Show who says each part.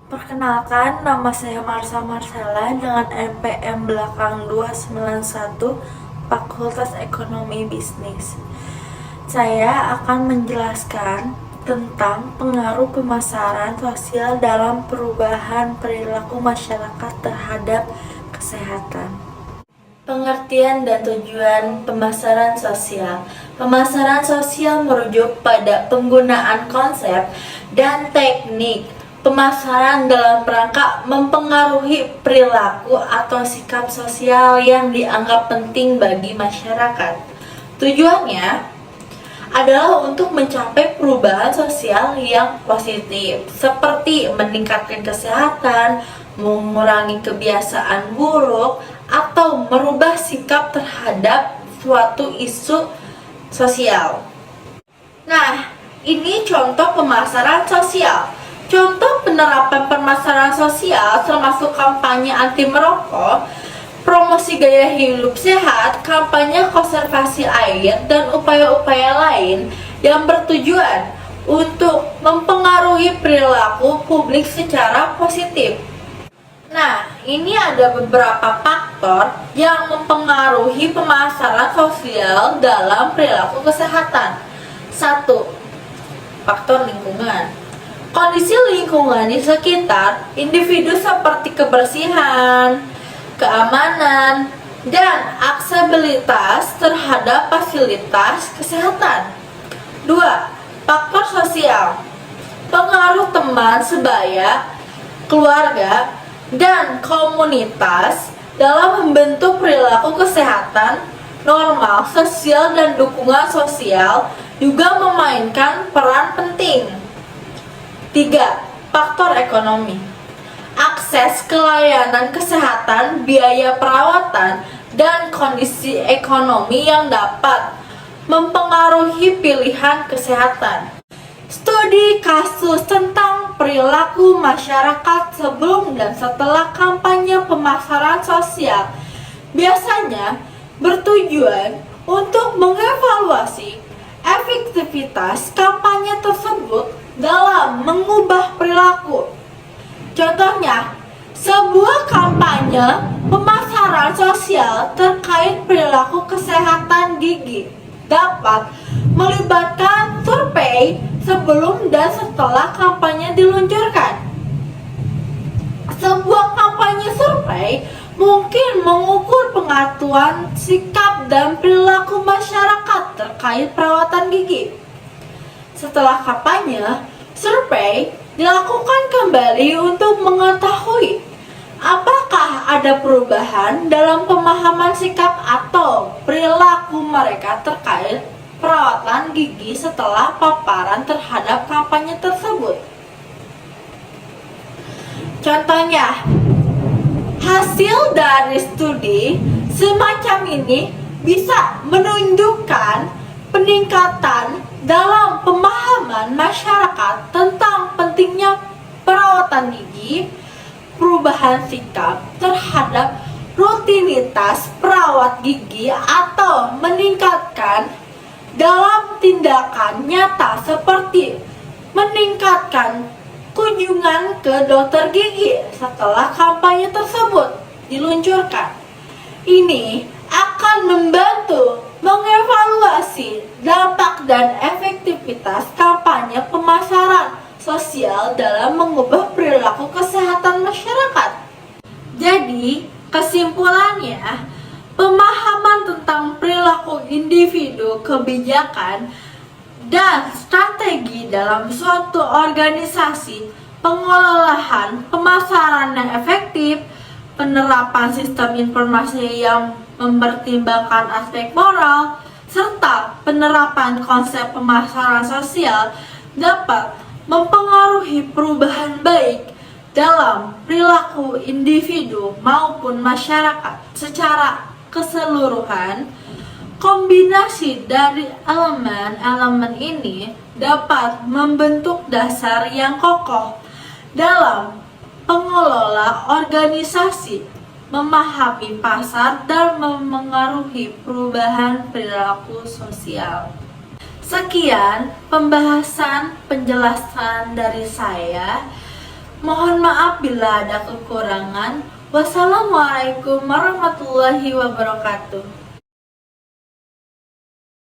Speaker 1: Perkenalkan, nama saya Marsha Marcella dengan NPM belakang 291 Fakultas Ekonomi Bisnis. Saya akan menjelaskan tentang pengaruh pemasaran sosial dalam perubahan perilaku masyarakat terhadap kesehatan. Pengertian dan tujuan pemasaran sosial. Pemasaran sosial merujuk pada penggunaan konsep dan teknik pemasaran dalam rangka mempengaruhi perilaku atau sikap sosial yang dianggap penting bagi masyarakat. Tujuannya adalah untuk mencapai perubahan sosial yang positif, seperti meningkatkan kesehatan, mengurangi kebiasaan buruk, atau merubah sikap terhadap suatu isu sosial. Nah, ini contoh pemasaran sosial. Contoh penerapan pemasaran sosial termasuk kampanye anti merokok, promosi gaya hidup sehat, kampanye konservasi air, dan upaya-upaya lain yang bertujuan untuk mempengaruhi perilaku publik secara positif. Nah, ini ada beberapa faktor yang mempengaruhi pemasaran sosial dalam perilaku kesehatan. 1. Faktor lingkungan. Kondisi lingkungan di sekitar individu seperti kebersihan, keamanan, dan aksesibilitas terhadap fasilitas kesehatan. 2. Faktor sosial. Pengaruh teman sebaya, keluarga, dan komunitas dalam membentuk perilaku kesehatan, normal sosial, dan dukungan sosial juga memainkan peran penting. 3. Faktor ekonomi. Akses ke layanan kesehatan, biaya perawatan, dan kondisi ekonomi yang dapat mempengaruhi pilihan kesehatan. Studi kasus tentang perilaku masyarakat sebelum dan setelah kampanye pemasaran sosial biasanya bertujuan untuk mengevaluasi efektivitas kampanye tersebut dalam mengubah perilaku. Contohnya, sebuah kampanye pemasaran sosial terkait perilaku kesehatan gigi dapat melibatkan survei sebelum dan setelah kampanye diluncurkan. Sebuah kampanye survei mungkin mengukur pengetahuan sikap dan perilaku masyarakat terkait perawatan gigi. Setelah kampanye, survei dilakukan kembali untuk mengetahui apakah ada perubahan dalam pemahaman sikap atau perilaku mereka terkait perawatan gigi setelah paparan terhadap kampanye tersebut. Contohnya, hasil dari studi semacam ini bisa menunjukkan peningkatan dalam pemahaman masyarakat tentang pentingnya perawatan gigi, perubahan sikap terhadap rutinitas perawat gigi, atau meningkatkan dalam tindakan nyata seperti meningkatkan kunjungan ke dokter gigi setelah kampanye tersebut diluncurkan. Ini akan membantu mengevaluasi dampak dan efektivitas kampanye pemasaran sosial dalam mengubah perilaku kesehatan masyarakat. Jadi, kesimpulannya, pemahaman tentang perilaku individu, kebijakan, dan strategi dalam suatu organisasi, pengelolaan pemasaran yang efektif, penerapan sistem informasi yang mempertimbangkan aspek moral, serta penerapan konsep pemasaran sosial dapat mempengaruhi perubahan baik dalam perilaku individu maupun masyarakat secara keseluruhan. Kombinasi dari elemen-elemen ini dapat membentuk dasar yang kokoh dalam pengelola organisasi, memahami pasar, dan memengaruhi perubahan perilaku sosial. Sekian penjelasan dari saya. Mohon maaf bila ada kekurangan. Wassalamualaikum warahmatullahi wabarakatuh.